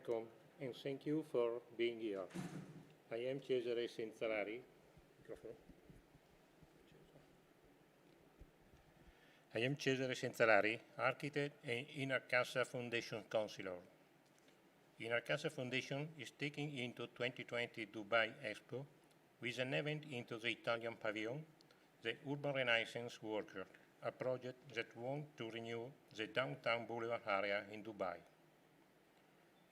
welcome and thank you for being here. I am Cesare Senzalari. I am Cesare Senzalari, architect and Inarcassa Foundation counselor. Inarcassa Foundation is taking into 2020 Dubai Expo with an event into the Italian Pavilion, the Urban Renaissance Worker, a project that wants to renew the downtown Boulevard area in Dubai.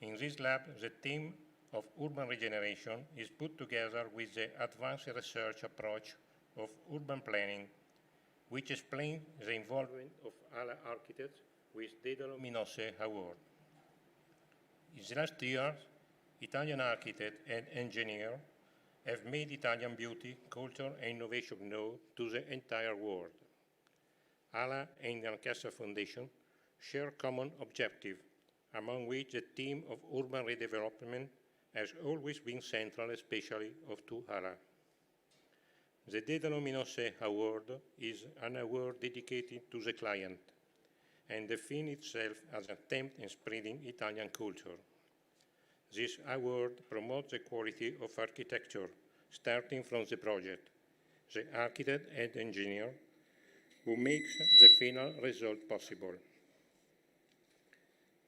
In this lab, the theme of urban regeneration is put together with the advanced research approach of urban planning, which explains the involvement of ALA architects with the Luminosse Award. In the last years, Italian architects and engineers have made Italian beauty, culture, and innovation known to the entire world. ALA and the Inarcassa Foundation share common objectives, among which the theme of urban redevelopment has always been central, especially to ALA. The De Luminosse Award is an award dedicated to the client and defines itself as an attempt in spreading Italian culture. This award promotes the quality of architecture, starting from the project, the architect and engineer who makes the final result possible.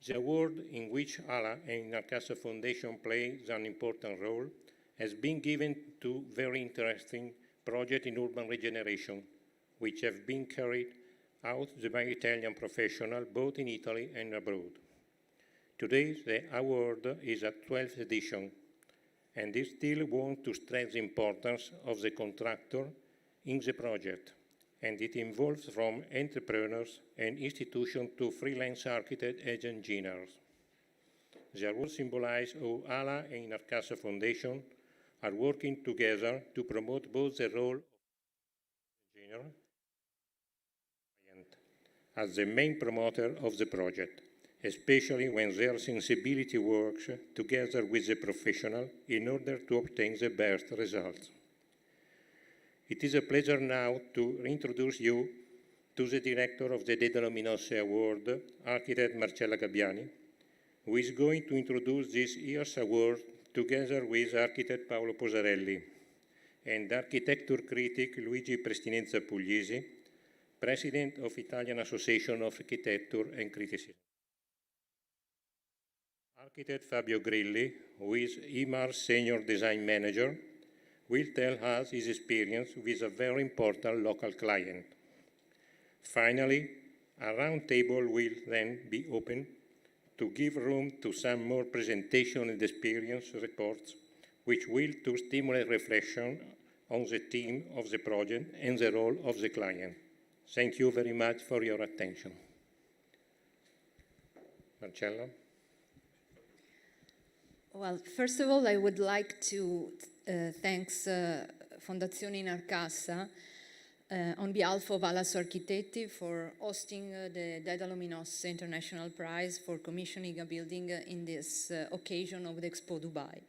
The award, in which ALA and Inarcassa Foundation plays an important role, has been given to very interesting projects in urban regeneration, which have been carried out by Italian professionals both in Italy and abroad. Today, the award is at 12th edition, and I still want to stress the importance of the contractor in the project, and it involves from entrepreneurs and institutions to freelance architects and engineers. The award symbolizes how ALA and Inarcassa Foundation are working together to promote both the role of the engineer and as the main promoter of the project, especially when their sensibility works together with the professional in order to obtain the best results. It is a pleasure now to introduce you to the director of the De Luminosse Award, architect Marcella Gabbiani, who is going to introduce this year's award together with architect Paolo Posarelli and architecture critic Luigi Prestinenza Puglisi, president of Italian Association of Architecture and Criticism. Architect Fabio Grilli, who is IMAR's senior design manager, will tell us his experience with a very important local client. Finally, a round table will then be opened to give room to some more presentation and experience reports, which will to stimulate reflection on the theme of the project and the role of the client. Thank you very much for your attention. Marcella? Well, first of all, I would like to thank Fondazione Inarcassa on behalf of Alas Architetti for hosting the De Luminosse International Prize for commissioning a building in this occasion of the Expo Dubai.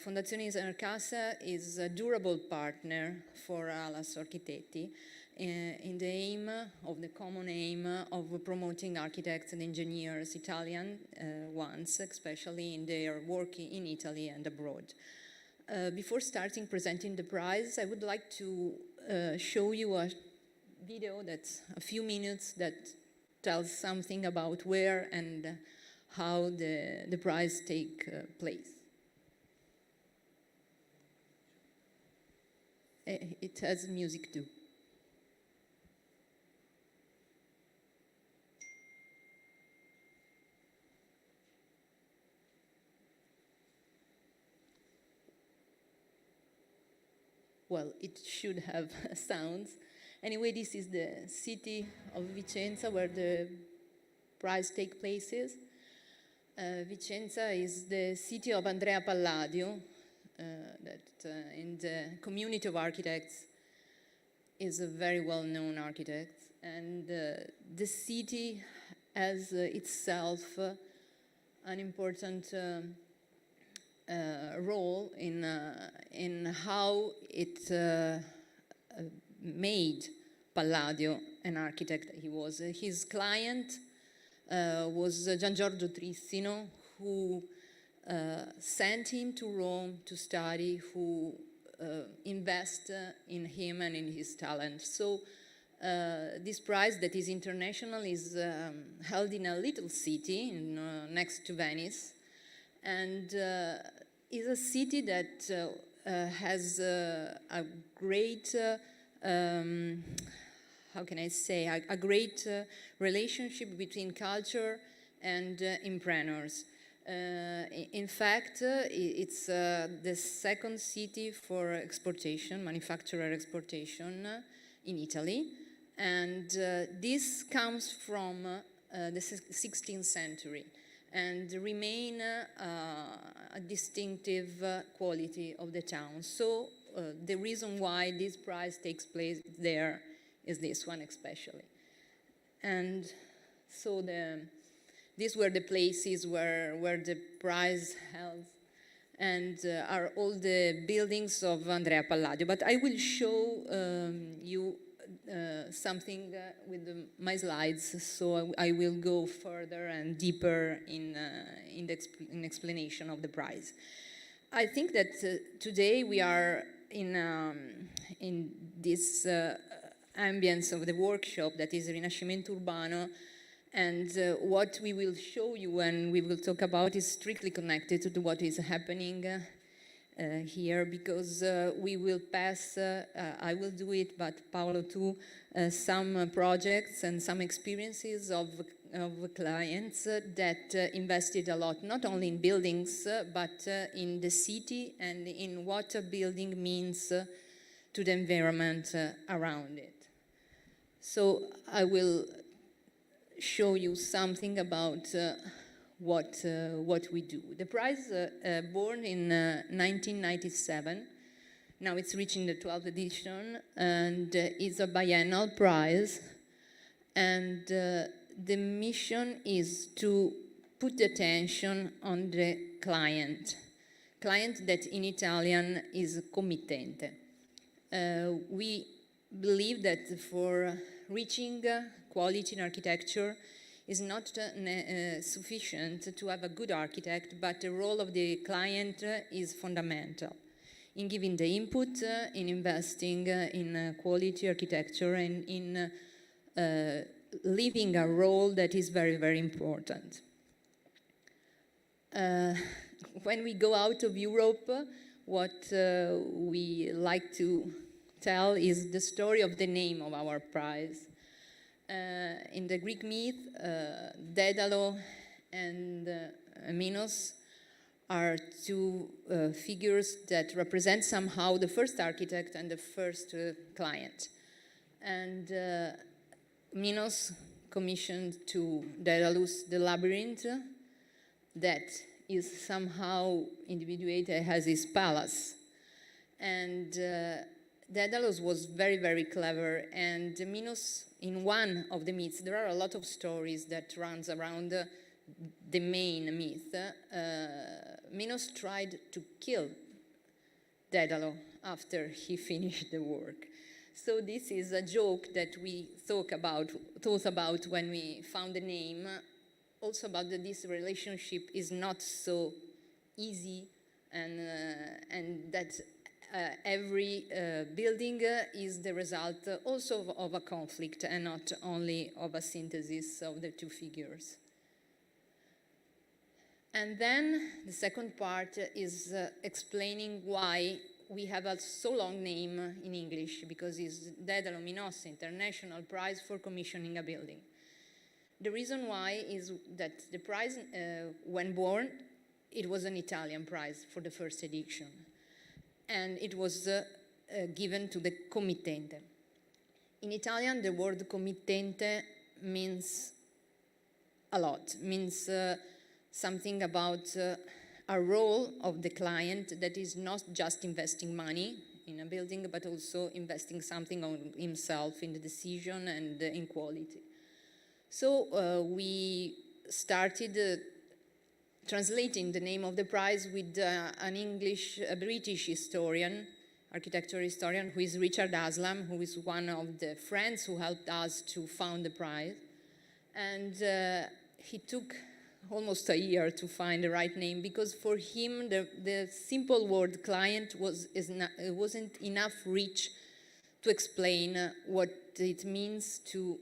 Fondazione Inarcassa is a durable partner for Alas Architetti in the aim of the common aim of promoting architects and engineers, Italian ones, especially in their work in Italy and abroad. Before starting presenting the prize, I would like to show you a video that's a few minutes that tells something about where and how the prize take place. It has music too. Well, it should have sounds. Anyway, this is the city of Vicenza where the prize takes place. Vicenza is the city of Andrea Palladio, that in the community of architects is a very well-known architect. And the city has itself an important role in how it made Palladio an architect he was. His client was Gian Giorgio Trissino, who sent him to Rome to study, who invest in him and in his talent. So this prize that is international is held in a little city next to Venice, and is a city that has a great, how can I say, a great relationship between culture and entrepreneurs. In fact, it's the second city for exportation, manufacturer exportation in Italy. And this comes from the 16th century and remain a distinctive quality of the town. So the reason why this prize takes place there is this one especially. And so these were the places where the prize held, and are all the buildings of Andrea Palladio. But I will show you something with my slides, so I will go further and deeper in explanation of the prize. I think that today we are in this ambience of the workshop that is Rinascimento Urbano, and what we will show you and we will talk about is strictly connected to what is happening here, because we will pass, I will do it, but Paolo too, some projects and some experiences of clients that invested a lot, not only in buildings, but in the city and in what a building means to the environment around it. So I will show you something about what we do. The prize, born in 1997, now it's reaching the 12th edition, and is a biennial prize. And the mission is to put the attention on the client that in Italian is committente. We believe that for reaching quality in architecture is not sufficient to have a good architect, but the role of the client is fundamental in giving the input, in investing in quality architecture, and in leaving a role that is very, very important. When we go out of Europe, what we like to tell is the story of the name of our prize. In the Greek myth, Daedalo and Minos are two figures that represent somehow the first architect and the first client. And Minos commissioned to Daedalus the labyrinth that is somehow individuated as his palace. And Daedalus was very, very clever, and Minos, in one of the myths, there are a lot of stories that runs around the main myth. Minos tried to kill Daedalus after he finished the work. So this is a joke that we thought about when we found the name, also about that this relationship is not so easy, and that every building is the result also of a conflict and not only of a synthesis of the two figures. And then the second part is explaining why we have a so long name in English, because it's Daedalo Minos International Prize for Commissioning a Building. The reason why is that the prize, when born, it was an Italian prize for the first edition. And it was given to the committente. In Italian, the word committente means a lot, means something about a role of the client that is not just investing money in a building, but also investing something on himself in the decision and in quality. So we started translating the name of the prize with a British historian, architecture historian, who is Richard Haslam, who is one of the friends who helped us to found the prize. And he took almost a year to find the right name, because for him the simple word client wasn't enough reach to explain what it means to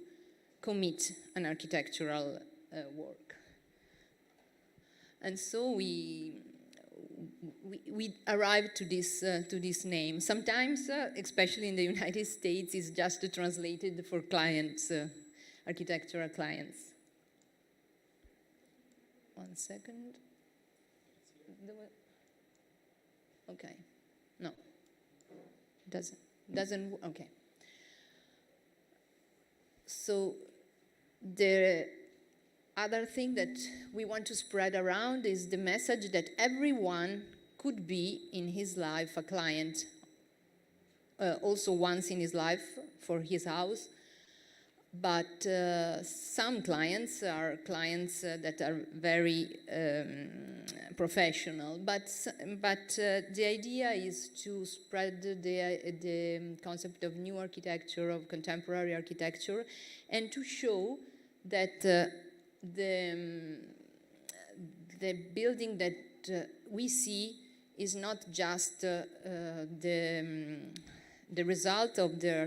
commit an architectural work. And so we arrived to this name. Sometimes, especially in the United States, it's just translated for clients, architectural clients. One second. Okay. No. Doesn't. Okay. So the other thing that we want to spread around is the message that everyone could be in his life a client, also once in his life for his house. But some clients are clients that are very professional. But the idea is to spread the concept of new architecture, of contemporary architecture, and to show that the building that we see is not just the result of the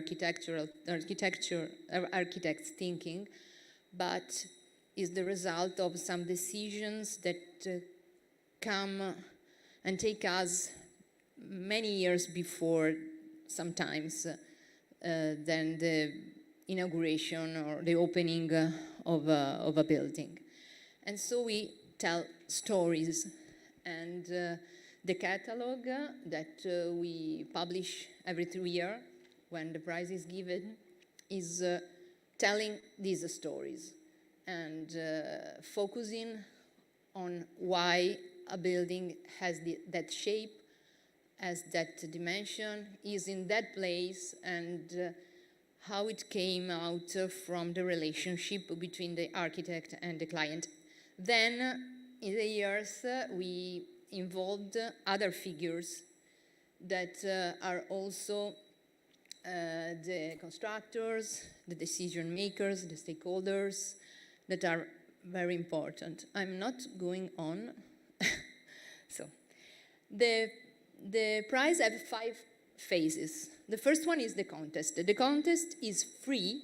architect's thinking, but is the result of some decisions that come and take us many years before, sometimes, than the inauguration or the opening of a building. And so we tell stories, and the catalog that we publish every 3 years when the prize is given is telling these stories and focusing on why a building has that shape, has that dimension, is in that place, and how it came out from the relationship between the architect and the client. Then, in the years, we involved other figures that are also the constructors, the decision makers, the stakeholders, that are very important. I'm not going on. So, the prize has 5 phases. The first one is the contest. The contest is free.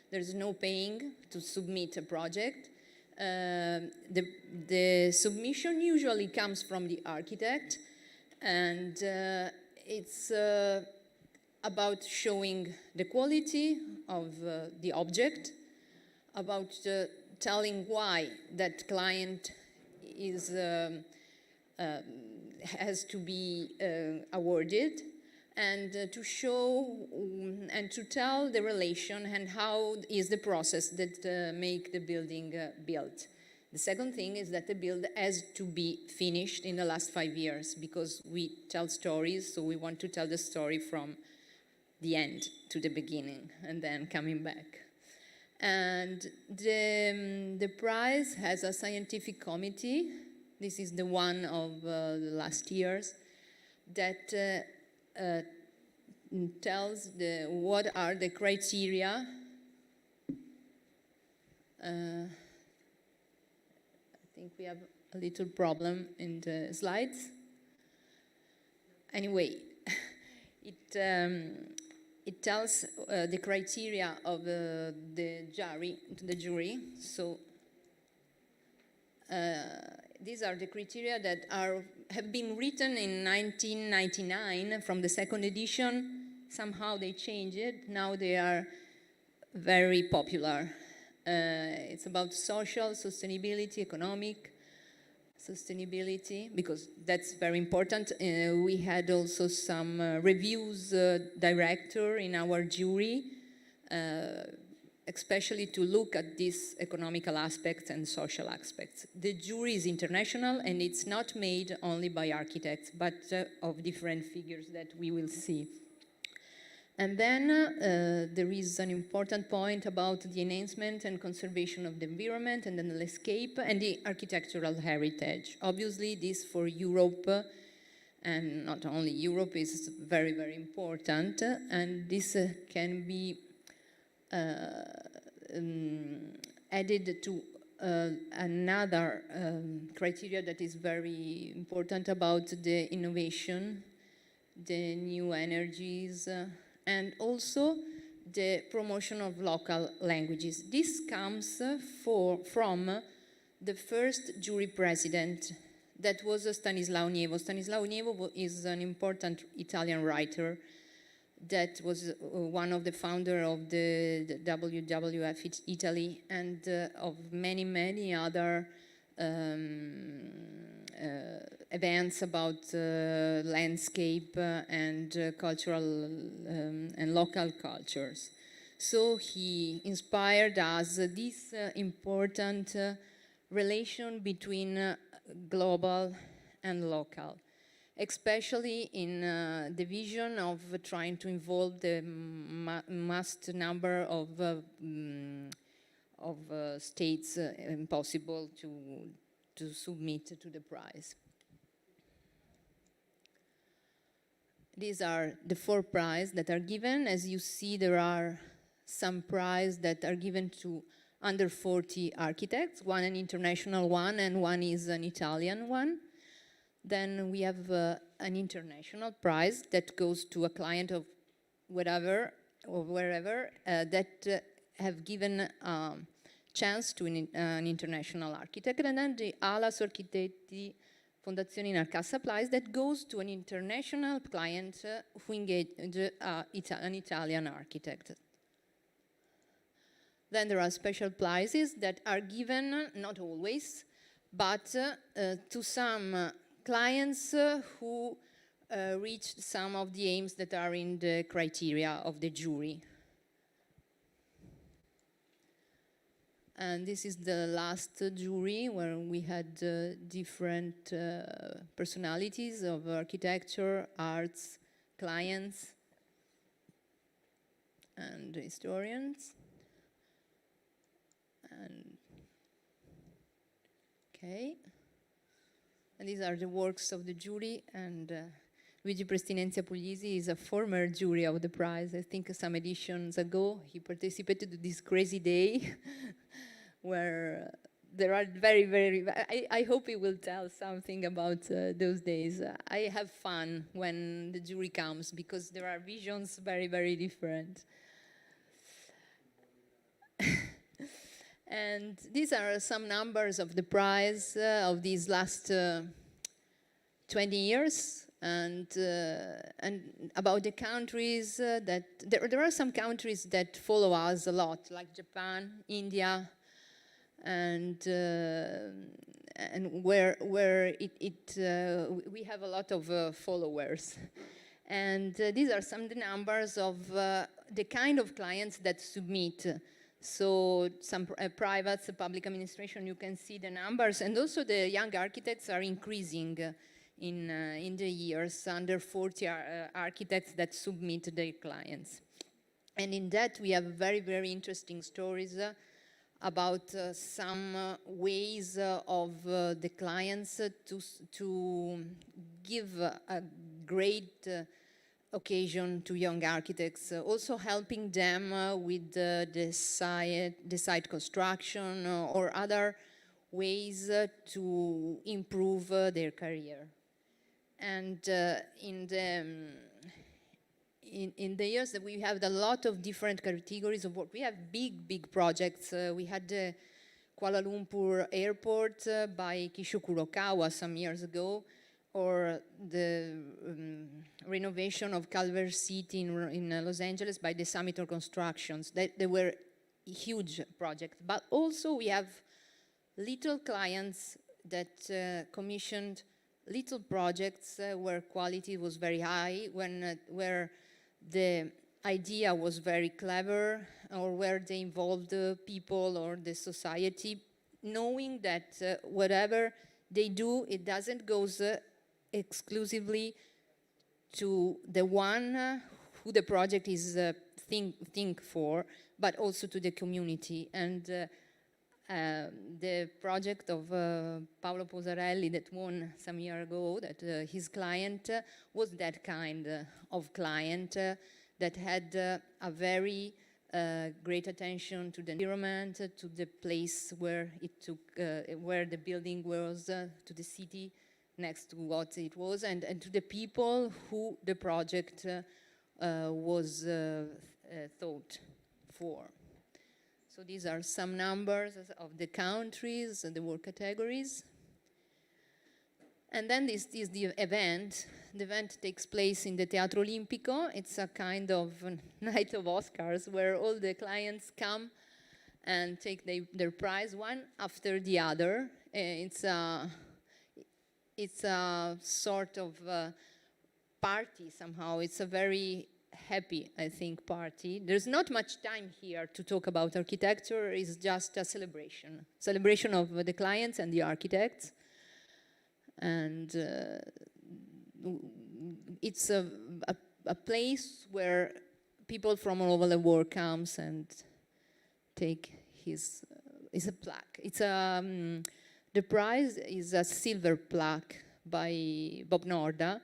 There's no paying to submit a project. The submission usually comes from the architect, and it's about showing the quality of the object, about telling why that client is has to be awarded, and to show and to tell the relation and how is the process that make the building built. The second thing is that the build has to be finished in the last 5 years, because we tell stories, so we want to tell the story from the end to the beginning and then coming back. And the prize has a scientific committee. This is the one of the last years that tells what are the criteria. I think we have a little problem in the slides. Anyway, it tells the criteria of the jury. So these are the criteria that have been written in 1999 from the second edition. Somehow they changed it. Now they are very popular. It's about social sustainability, economic sustainability, because that's very important. We had also some reviews director in our jury, especially to look at these economical aspects and social aspects. The jury is international, and it's not made only by architects, but of different figures that we will see. And then there is an important point about the enhancement and conservation of the environment and the landscape and the architectural heritage. Obviously, this for Europe, and not only Europe, is very, very important. And this can be added to another criteria that is very important about the innovation, the new energies, and also the promotion of local languages. This comes from the first jury president, that was Stanislao Nievo. Stanislao Nievo is an important Italian writer that was one of the founders of the WWF Italy and of many, many other events about landscape and cultural and local cultures. So he inspired us this important relation between global and local, especially in the vision of trying to involve the vast number of states possible to submit to the prize. These are the 4 prizes that are given. As you see, there are some prizes that are given to under 40 architects, one an international one and one is an Italian one. Then we have an international prize that goes to a client of whatever or wherever that have given a chance to an international architect. And then the Alas Architetti Fondazione Inarcassa prize that goes to an international client who engaged an Italian architect. Then there are special prizes that are given, not always, but to some clients who reached some of the aims that are in the criteria of the jury. And this is the last jury where we had different personalities of architecture, arts, clients, and historians. And okay. And these are the works of the jury, and Luigi Prestinenzia Puglisi is a former jury of the prize. I think some editions ago he participated to this crazy day where there are I hope he will tell something about those days. I have fun when the jury comes because there are visions very, very different. And these are some numbers of the prize of these last 20 years, and about the countries that there are some countries that follow us a lot, like Japan, India, and where we have a lot of followers. And these are some of the numbers of the kind of clients that submit. So some private, public administration, you can see the numbers, and also the young architects are increasing in the years, under 40 architects that submit their clients. And in that we have very, very interesting stories about some ways of the clients to give a great occasion to young architects, also helping them with the site construction or other ways to improve their career. And in the years that we have a lot of different categories of work. We have big projects. We had the Kuala Lumpur airport by Kisho Kurokawa some years ago, or the renovation of Culver City in Los Angeles by the Summit Constructions. They were huge projects. But also we have little clients that commissioned little projects where quality was very high, where the idea was very clever, or where they involved people or the society, knowing that whatever they do, it doesn't go exclusively to the one who the project is think for, but also to the community. And the project of Paolo Posarelli that won some year ago, that his client was that kind of client that had a very great attention to the environment, to the place where it took, where the building was, to the city next to what it was, and to the people who the project was thought for. So these are some numbers of the countries and the work categories. And then this is the event. The event takes place in the Teatro Olimpico. It's a kind of night of Oscars where all the clients come and take their prize one after the other. It's a sort of party somehow. It's a very happy, I think, party. There's not much time here to talk about architecture. It's just a celebration of the clients and the architects. And it's a place where people from all over the world comes and take his, it's a plaque. It's the prize is a silver plaque by Bob Norda,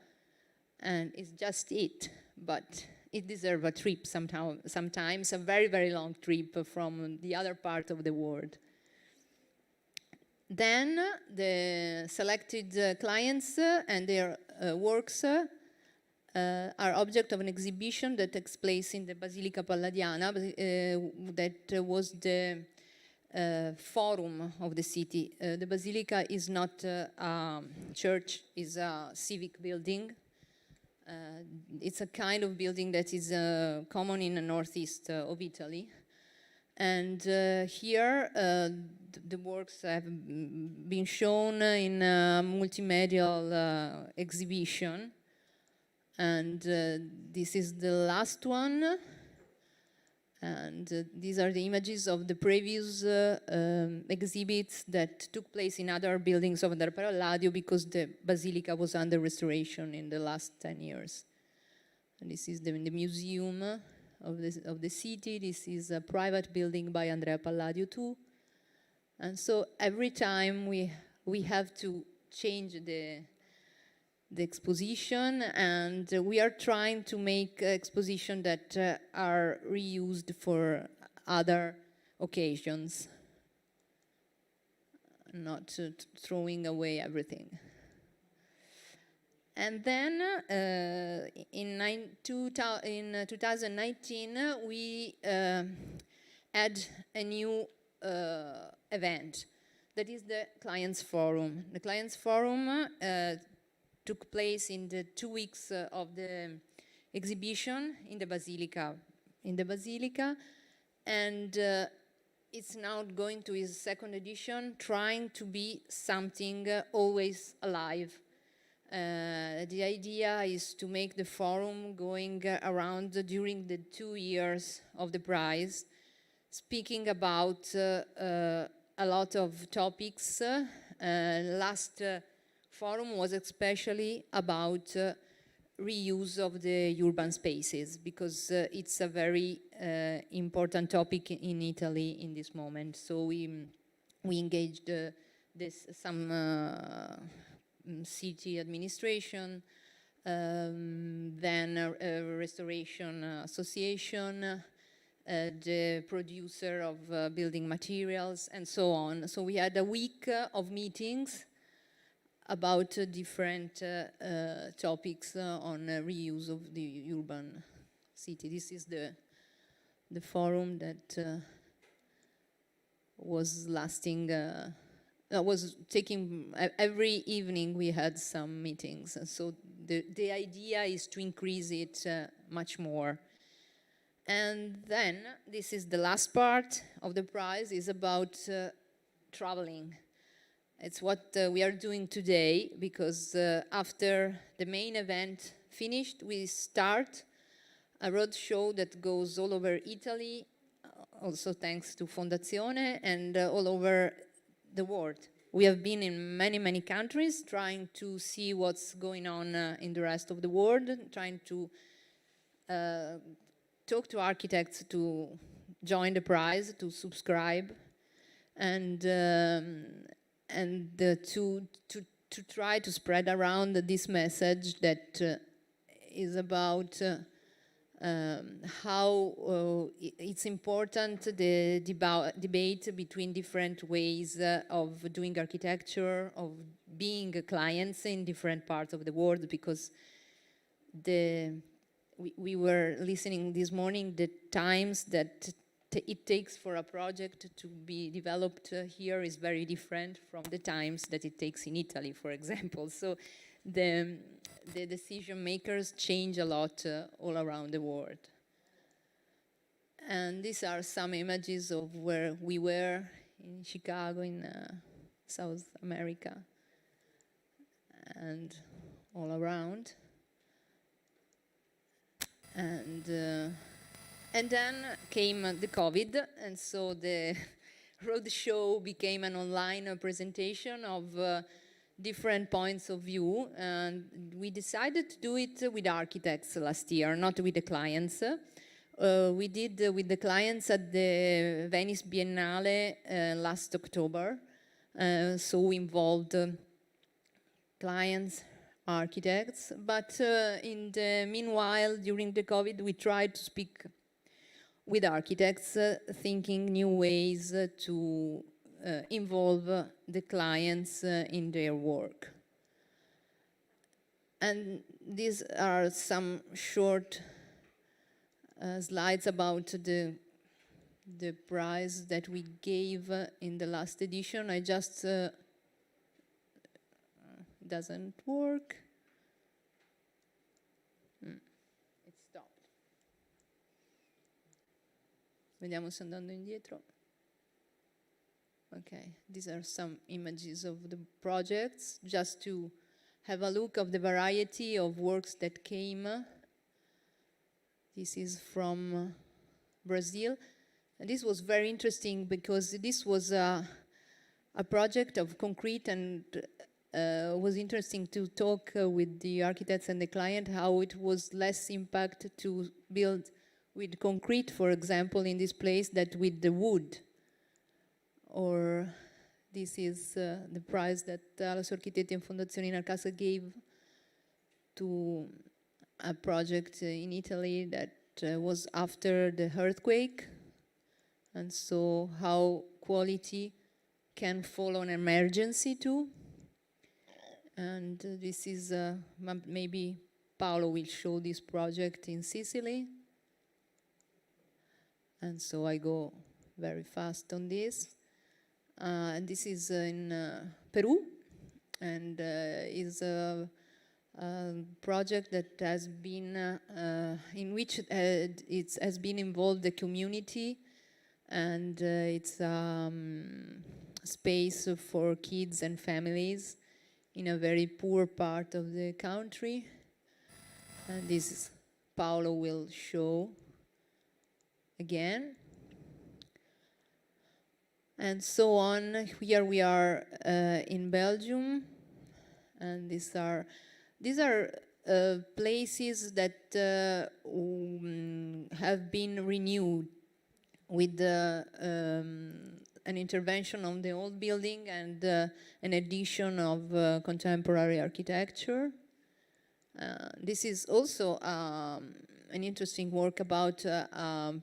and it's just it, but it deserves a trip sometimes a very, very long trip from the other part of the world. Then the selected clients and their works are object of an exhibition that takes place in the Basilica Palladiana, that was the forum of the city. The Basilica is not a church, it's a civic building. It's a kind of building that is common in the northeast of Italy. And here, the works have been shown in a multimedial exhibition. And this is the last one. And these are the images of the previous exhibits that took place in other buildings of the Palladio, because the Basilica was under restoration in the last 10 years. And this is the museum of the city. This is a private building by Andrea Palladio too. And so every time we have to change the exposition, and we are trying to make expositions that are reused for other occasions, not throwing away everything. And then in 2019, we had a new event, that is the Clients Forum. The Clients Forum took place in the 2 weeks of the exhibition in the Basilica. And it's now going to its second edition, trying to be something always alive. The idea is to make the forum going around during the 2 years of the prize, speaking about a lot of topics. Last forum was especially about reuse of the urban spaces, because it's a very important topic in Italy in this moment. So we engaged some city administration, then a restoration association, the producer of building materials, and so on. So we had a week of meetings about different topics on reuse of the urban city. This is the forum that was lasting, was taking, every evening we had some meetings. And so the idea is to increase it much more. And then this is the last part of the prize, is about traveling. It's what we are doing today, because after the main event finished, we start a road show that goes all over Italy, also thanks to Fondazione, and all over the world. We have been in many, many countries, trying to see what's going on in the rest of the world, trying to talk to architects to join the prize, to subscribe, and to try to spread around this message that is about how it's important the debate between different ways of doing architecture, of being clients in different parts of the world, because we were listening this morning the times that it takes for a project to be developed here is very different from the times that it takes in Italy, for example. So the decision makers change a lot all around the world. And these are some images of where we were in Chicago, in South America, and all around. And then came the COVID, and so the roadshow became an online presentation of different points of view, and we decided to do it with architects last year, not with the clients. We did with the clients at the Venice Biennale last October, so we involved clients, architects, but in the meanwhile, during the COVID, we tried to speak with architects, thinking new ways to involve the clients in their work. And these are some short slides about the prize that we gave in the last edition. I just doesn't work. It stopped. Vediamo se andando indietro. Okay, these are some images of the projects, just to have a look of the variety of works that came. This is from Brazil. And this was very interesting because this was a project of concrete, and was interesting to talk with the architects and the client how it was less impact to build with concrete, for example, in this place, than with the wood. Or this is the prize that Italy Architetti and Fondazione Inarcassa gave to a project in Italy that was after the earthquake, and so how quality can follow an emergency too. And this is, maybe Paolo will show this project in Sicily. And so I go very fast on this. And this is in Peru, and is a project that has been, in which it has been involved the community, and it's space for kids and families in a very poor part of the country. And this is Paolo will show again. And so on. Here we are in Belgium, and these are places that have been renewed with an intervention on the old building and an addition of contemporary architecture. This is also an interesting work about a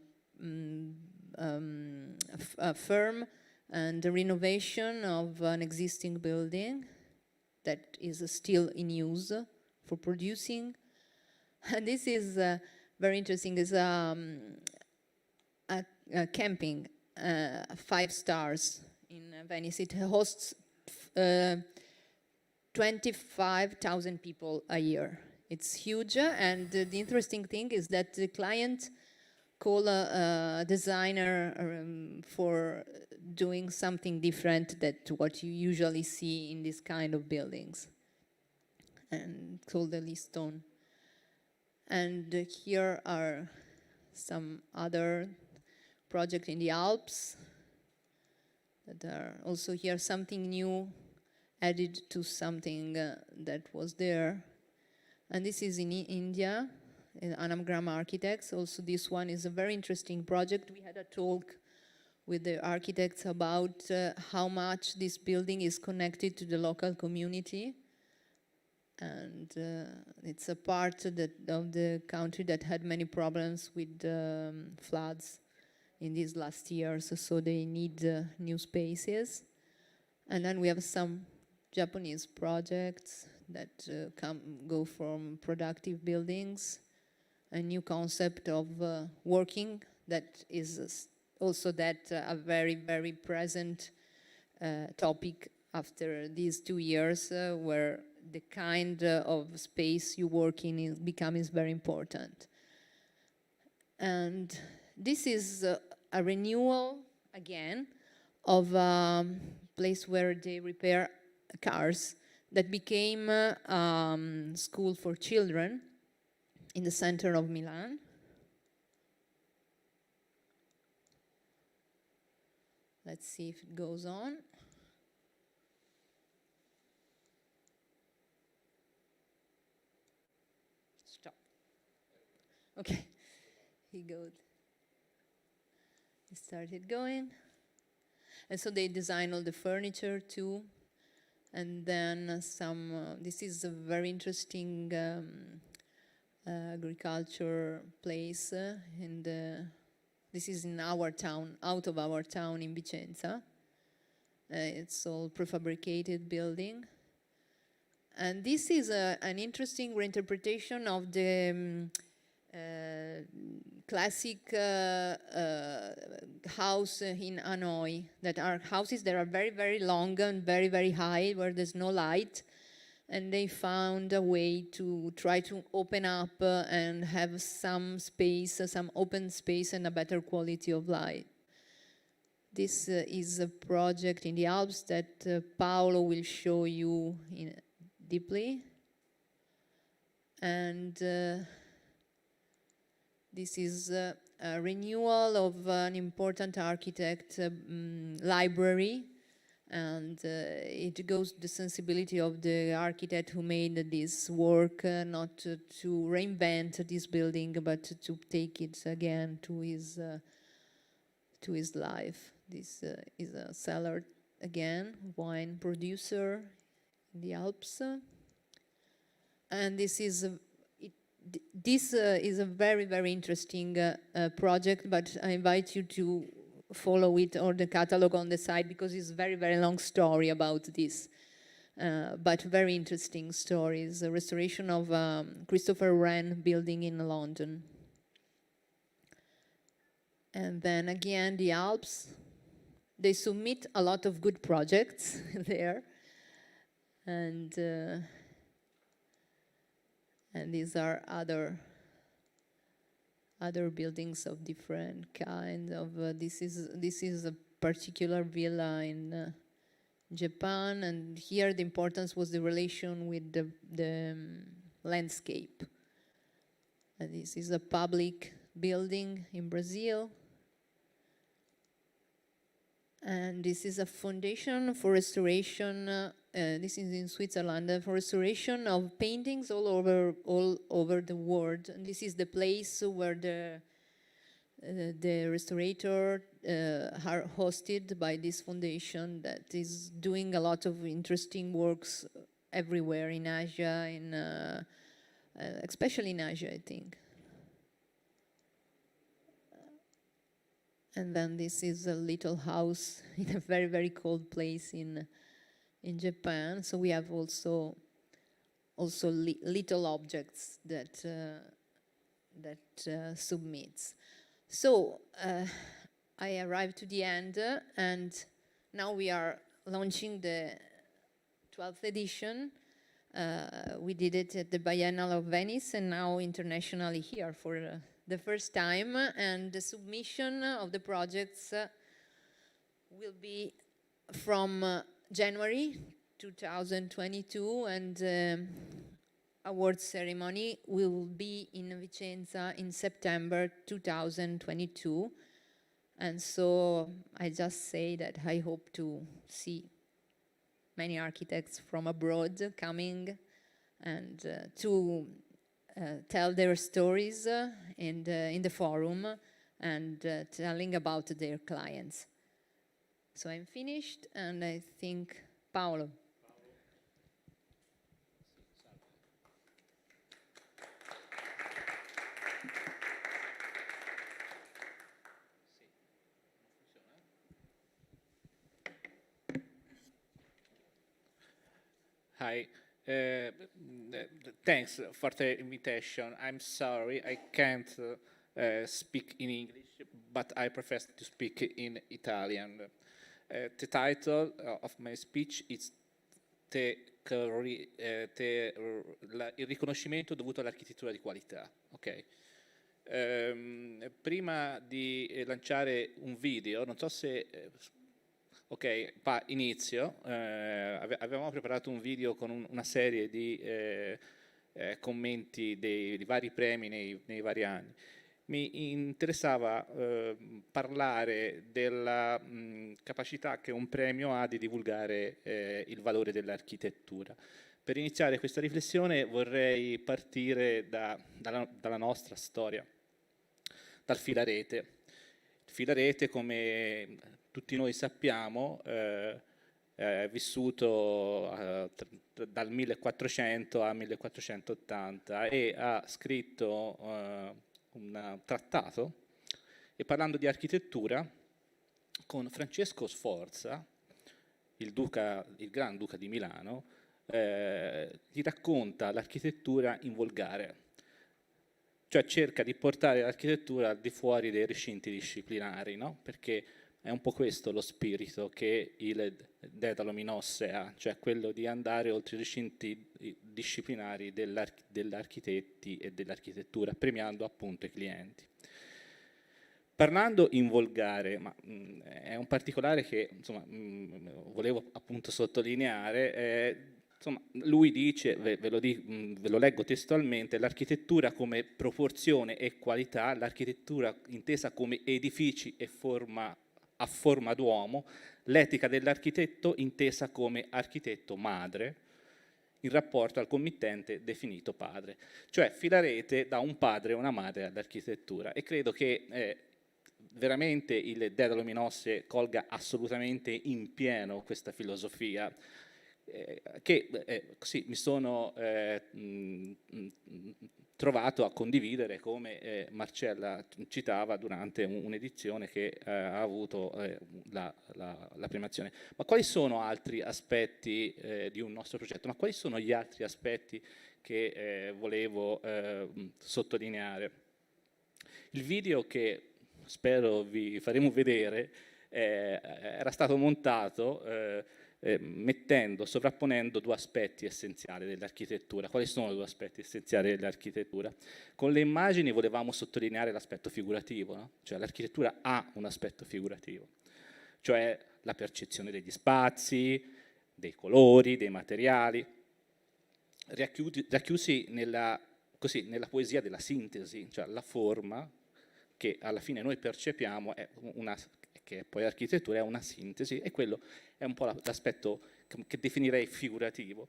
firm and the renovation of an existing building that is still in use for producing. And this is very interesting. It's a camping, 5 stars in Venice. It hosts 25,000 people a year. It's huge, and the interesting thing is that the client call a designer for doing something different than what you usually see in this kind of buildings, and called the Liston. And here are some other projects in the Alps that are also here, something new added to something that was there. And this is in India, in Anagram Architects. Also, this one is a very interesting project. We had a talk with the architects about how much this building is connected to the local community. and it's a part of the country that had many problems with floods in these last years, so they need new spaces. And then we have some Japanese projects that go from productive buildings, a new concept of working that is also a very, very present topic after these 2 years where the kind of space you work in is becoming very important. And this is a renewal, again, of a place where they repair cars that became a school for children in the center of Milan. Let's see if it goes on. Stop. Okay, he started going. And so they design all the furniture too. And then this is a very interesting agriculture place. This is in our town, out of our town in Vicenza. It's all prefabricated building. And this is an interesting reinterpretation of the classic house in Hanoi, that are houses that are very, very long and very, very high, where there's no light. And they found a way to try to open up and have some space, some open space and a better quality of light. This is a project in the Alps that Paolo will show you deeply. And this is a renewal of an important architect library. And it goes to the sensibility of the architect who made this work, not to reinvent this building, but to take it again to his life. This is a cellar, again, wine producer in the Alps. And this is a very, very interesting project, but I invite you to follow it or the catalog on the side, because it's a very, very long story about this. But very interesting stories. A restoration of Christopher Wren building in London. And then again, the Alps. They submit a lot of good projects there. And these are other buildings of different kinds of. This is a particular villa in Japan, and here the importance was the relation with the landscape. And this is a public building in Brazil, and this is a foundation for restoration. This is in Switzerland, for restoration of paintings all over the world. And this is the place where the restorator are hosted by this foundation that is doing a lot of interesting works everywhere in Asia, especially in Asia, I think. And then this is a little house in a very, very cold place in Japan. So we have also little objects that submits. So I arrived to the end, and now we are launching the 12th edition. We did it at the Biennale of Venice, and now internationally here for the first time. And the submission of the projects will be from January 2022, and awards ceremony will be in Vicenza in September 2022. And so I just say that I hope to see many architects from abroad coming and to tell their stories in the forum and telling about their clients. So I'm finished, and I think Paolo. Hi. Thanks for the invitation. I'm sorry I can't speak in English, but I prefer to speak in Italian. The title of my speech is il riconoscimento dovuto all'architettura di qualità. Okay. Prima di lanciare un video, non so se... Ok, inizio. Avevamo preparato un video con una serie di commenti di vari premi nei vari anni. Mi interessava parlare della capacità che un premio ha di divulgare il valore dell'architettura. Per iniziare questa riflessione vorrei partire dalla nostra storia, dal filarete. Il filarete, come tutti noi sappiamo, è vissuto dal 1400 al 1480 e ha scritto un trattato, e parlando di architettura, con Francesco Sforza, il Gran Duca di Milano, gli racconta l'architettura in volgare, cioè cerca di portare l'architettura al di fuori dei recinti disciplinari, no? Perché è un po' questo lo spirito che il Dedalo Minosse ha, cioè quello di andare oltre i recinti disciplinari degli architetti e dell'architettura, premiando appunto i clienti. Parlando in volgare, ma è un particolare che insomma, volevo appunto sottolineare, insomma, lui dice, ve lo leggo testualmente, l'architettura come proporzione e qualità, l'architettura intesa come edifici e a forma d'uomo, l'etica dell'architetto intesa come architetto madre, in rapporto al committente definito padre. Cioè Filarete dà un padre e una madre all'architettura, e credo che veramente il Dedalo Minosse colga assolutamente in pieno questa filosofia, che sì, mi sono trovato a condividere, come Marcella citava, durante un'edizione che ha avuto la premiazione. Ma quali sono altri aspetti di un nostro progetto? Ma quali sono gli altri aspetti che volevo sottolineare? Il video che spero vi faremo vedere era stato montato sovrapponendo due aspetti essenziali dell'architettura. Quali sono i due aspetti essenziali dell'architettura? Con le immagini volevamo sottolineare l'aspetto figurativo, no? Cioè l'architettura ha un aspetto figurativo, cioè la percezione degli spazi, dei colori, dei materiali, racchiusi nella poesia della sintesi, cioè la forma che alla fine noi percepiamo che poi architettura è una sintesi, e quello è un po' l'aspetto che definirei figurativo.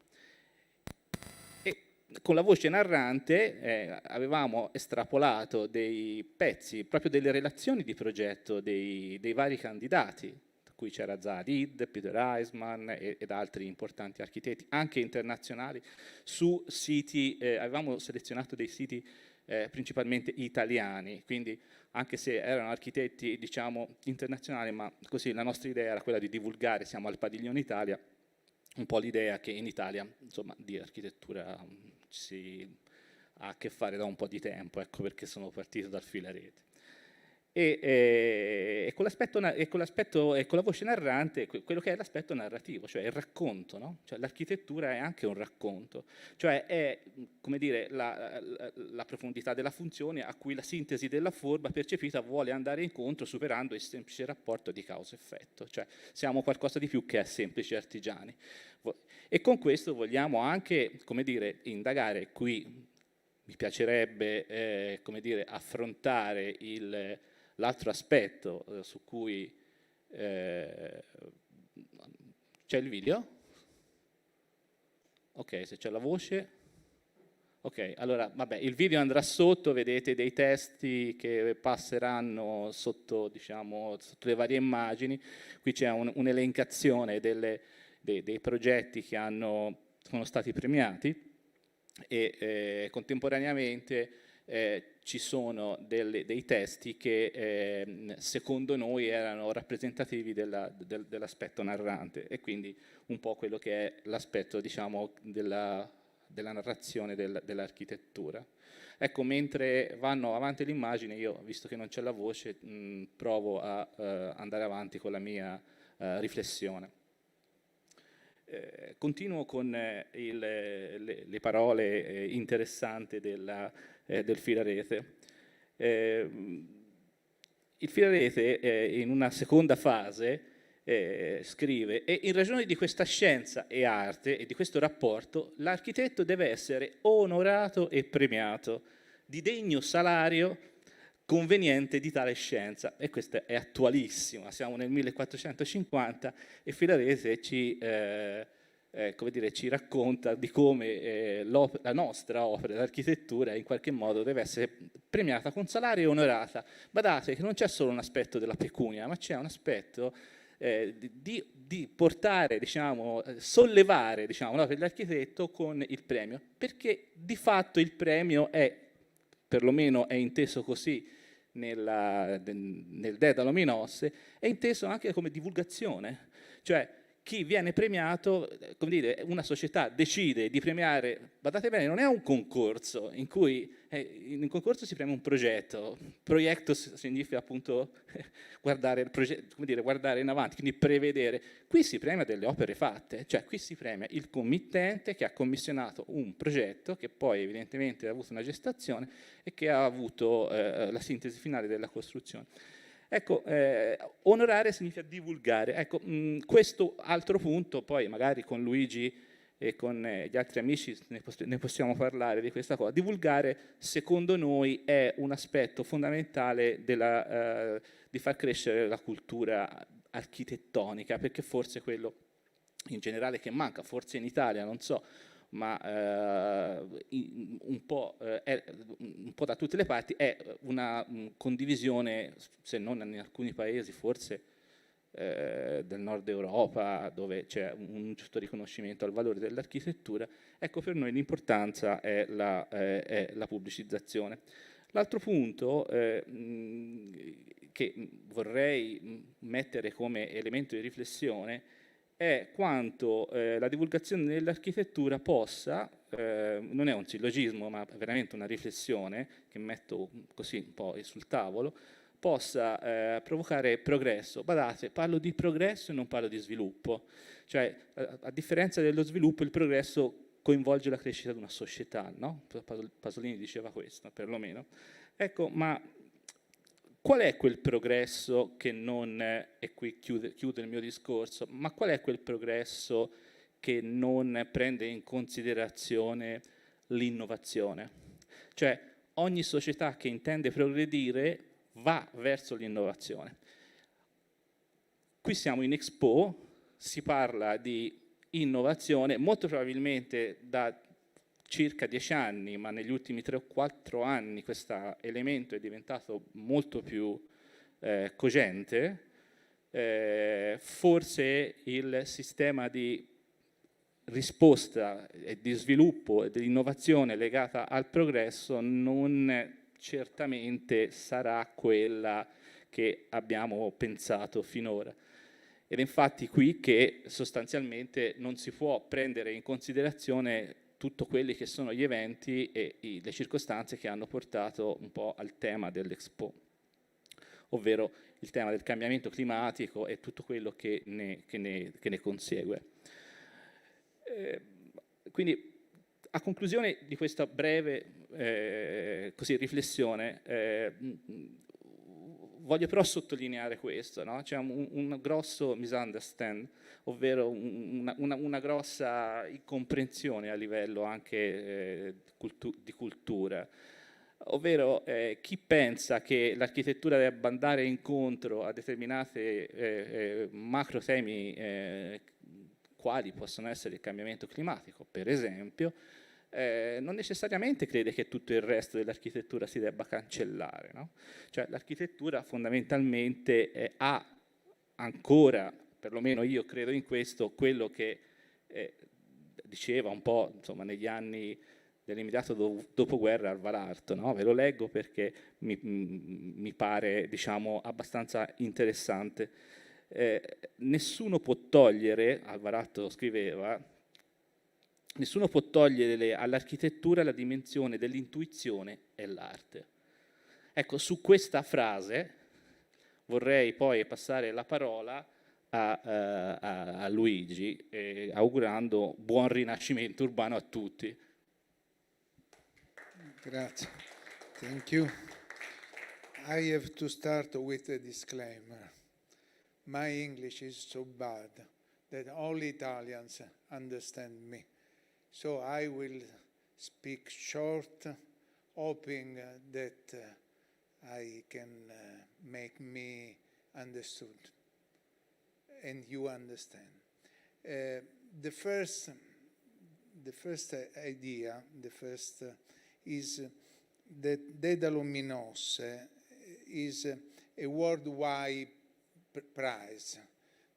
E con la voce narrante avevamo estrapolato dei pezzi, proprio delle relazioni di progetto dei vari candidati, tra cui c'era Zaid, Peter Eisman ed altri importanti architetti, anche internazionali, su siti, avevamo selezionato dei siti principalmente italiani, quindi anche se erano architetti, diciamo, internazionali, ma così la nostra idea era quella di divulgare, siamo al Padiglione Italia, un po' l'idea che in Italia, insomma, di architettura si ha a che fare da un po' di tempo, ecco perché sono partito dal filarete. E con la voce narrante, quello che è l'aspetto narrativo, cioè il racconto, no? Cioè l'architettura è anche un racconto, cioè è, come dire, la profondità della funzione a cui la sintesi della forma percepita vuole andare incontro, superando il semplice rapporto di causa-effetto, cioè siamo qualcosa di più che a semplici artigiani. E con questo vogliamo anche, come dire, indagare qui. Mi piacerebbe, come dire, affrontare l'altro aspetto su cui c'è il video. Ok, se c'è la voce. Ok, allora, vabbè, il video andrà sotto, vedete dei testi che passeranno sotto, diciamo, sotto le varie immagini. Qui c'è un'elencazione dei progetti che sono stati premiati, e contemporaneamente ci sono dei testi che secondo noi erano rappresentativi dell'aspetto narrante, e quindi un po' quello che è l'aspetto, diciamo, della narrazione dell'architettura. Ecco, mentre vanno avanti le immagini, io, visto che non c'è la voce, provo a andare avanti con la mia riflessione. Continuo con le parole interessanti del filarete. Il filarete, in una seconda fase, scrive: e in ragione di questa scienza e arte e di questo rapporto, l'architetto deve essere onorato e premiato di degno salario conveniente di tale scienza. E questa è attualissima, siamo nel 1450 e Filarete come dire, ci racconta di come la nostra opera d'architettura in qualche modo deve essere premiata con salario e onorata. Badate che non c'è solo un aspetto della pecunia, ma c'è un aspetto di portare, diciamo, sollevare, diciamo, l'opera dell'architetto con il premio, perché di fatto il premio è, perlomeno è inteso così nel Dedalo Minosse, è inteso anche come divulgazione, cioè chi viene premiato, come dire, una società decide di premiare, badate bene, non è un concorso in cui in un concorso si premia un progetto, proyecto significa appunto guardare, come dire, guardare in avanti, quindi prevedere. Qui si premia delle opere fatte, cioè qui si premia il committente che ha commissionato un progetto che poi evidentemente ha avuto una gestazione e che ha avuto la sintesi finale della costruzione. Ecco, onorare significa divulgare. Ecco, questo altro punto, poi magari con Luigi e con gli altri amici ne possiamo parlare di questa cosa. Divulgare, secondo noi, è un aspetto fondamentale di far crescere la cultura architettonica, perché forse quello in generale che manca, forse in Italia, non so, ma un po' da tutte le parti è una condivisione, se non in alcuni paesi, forse del nord Europa, dove c'è un giusto riconoscimento al valore dell'architettura. Ecco, per noi l'importanza è la pubblicizzazione. L'altro punto che vorrei mettere come elemento di riflessione è quanto la divulgazione dell'architettura possa, non è un sillogismo ma veramente una riflessione che metto così un po' sul tavolo, possa provocare progresso. Badate, parlo di progresso e non parlo di sviluppo, cioè a differenza dello sviluppo il progresso coinvolge la crescita di una società, no? Pasolini diceva questo, perlomeno. Ecco, ma qual è quel progresso che non, e qui chiudo il mio discorso, ma qual è quel progresso che non prende in considerazione l'innovazione? Cioè, ogni società che intende progredire va verso l'innovazione. Qui siamo in Expo, si parla di innovazione, molto probabilmente da circa 10 anni, ma negli ultimi 3 o 4 anni questo elemento è diventato molto più cogente. Forse il sistema di risposta e di sviluppo e di innovazione legata al progresso non certamente sarà quella che abbiamo pensato finora. Ed è infatti qui che sostanzialmente non si può prendere in considerazione tutti quelli che sono gli eventi e le circostanze che hanno portato un po' al tema dell'Expo, ovvero il tema del cambiamento climatico e tutto quello che ne consegue. Quindi, a conclusione di questa breve riflessione, voglio però sottolineare questo, no? C'è un grosso misunderstand, ovvero una grossa incomprensione a livello anche di cultura, ovvero chi pensa che l'architettura debba andare incontro a determinate macro temi quali possono essere il cambiamento climatico, per esempio, non necessariamente crede che tutto il resto dell'architettura si debba cancellare, no? Cioè l'architettura fondamentalmente ha ancora, perlomeno io credo in questo, quello che diceva un po', insomma, negli anni dell'immediato dopoguerra al Valarto, no? Ve lo leggo perché mi pare, diciamo, abbastanza interessante. Nessuno può togliere, Alvaratto scriveva, nessuno può togliere all'architettura la dimensione dell'intuizione e l'arte. Ecco, su questa frase vorrei poi passare la parola a Luigi, augurando buon rinascimento urbano a tutti. Grazie. Thank you. I have to start with a disclaimer. My English is so bad that only Italians understand me. So I will speak short, hoping that I can make me understood and you understand. The first idea, is that Daedalo Minose is a worldwide prize,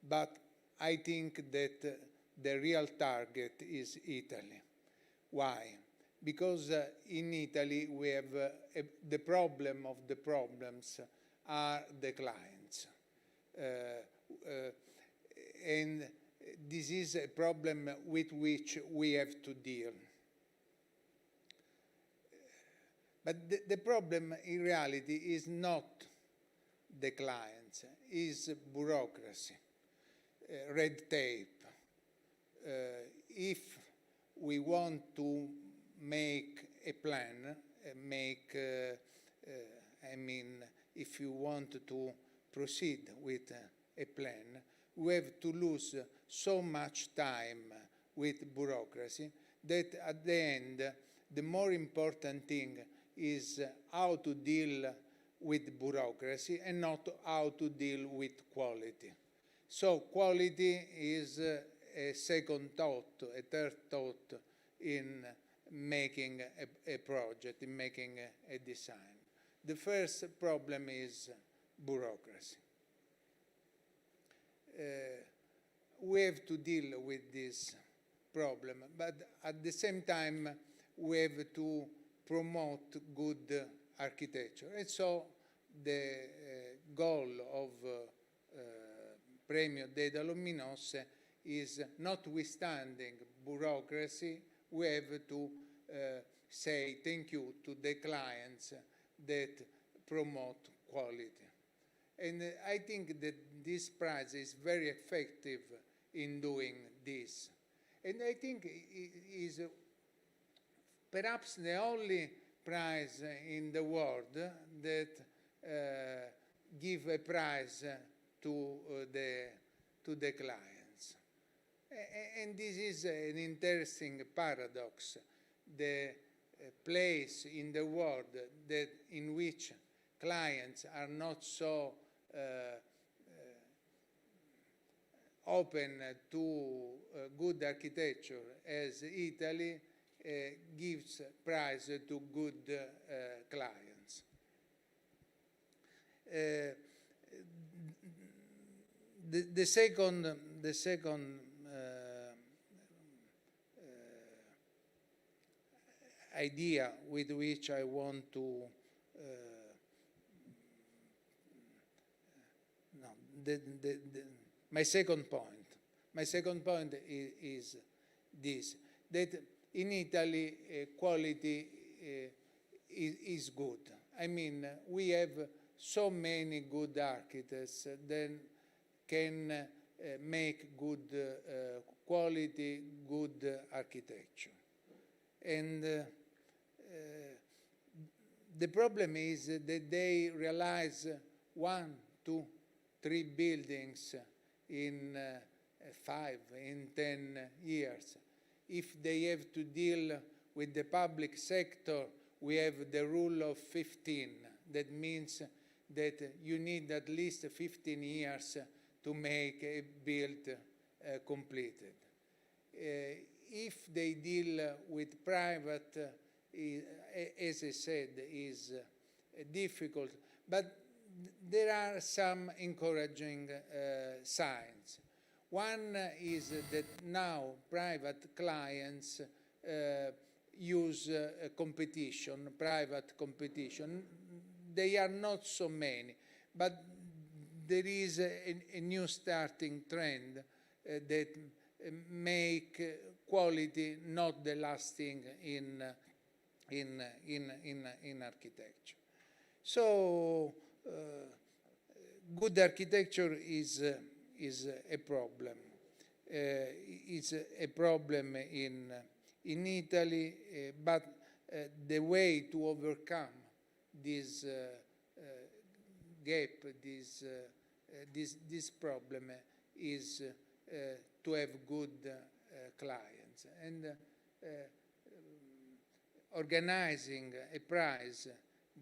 but I think that the real target is Italy. Why? Because in Italy we have the problem of the problems are the clients. And this is a problem with which we have to deal. But the problem in reality is not the clients, is bureaucracy, red tape. If we want to make a plan, if you want to proceed with a plan, we have to lose so much time with bureaucracy that at the end, the more important thing is how to deal with bureaucracy and not how to deal with quality. So quality is a second thought, a third thought in making a project, in making a design. The first problem is bureaucracy. We have to deal with this problem, but at the same time, we have to promote good architecture. And so the goal of Premio Daedalo Minose is, notwithstanding bureaucracy, we have to say thank you to the clients that promote quality. And I think that this prize is very effective in doing this. And I think it is perhaps the only prize in the world that give a prize to the clients. And this is an interesting paradox. The place in the world that in which clients are not so open to good architecture as Italy gives prize to good clients. The second idea with which I want to my second point is this, that in Italy quality is good. I mean, we have so many good architects that can make good quality, good architecture. And the problem is that they realize 1, 2, 3 buildings in 5, in 10 years. If they have to deal with the public sector, we have the rule of 15. That means that you need at least 15 years to make a build completed. If they deal with private, as I said, is difficult, but there are some encouraging signs. One is that now private clients use competition, private competition. They are not so many, but there is a new starting trend that make quality not the last thing in architecture. So good architecture is a problem. It's a problem in Italy, but the way to overcome this gap, this problem is to have good clients, and organizing a prize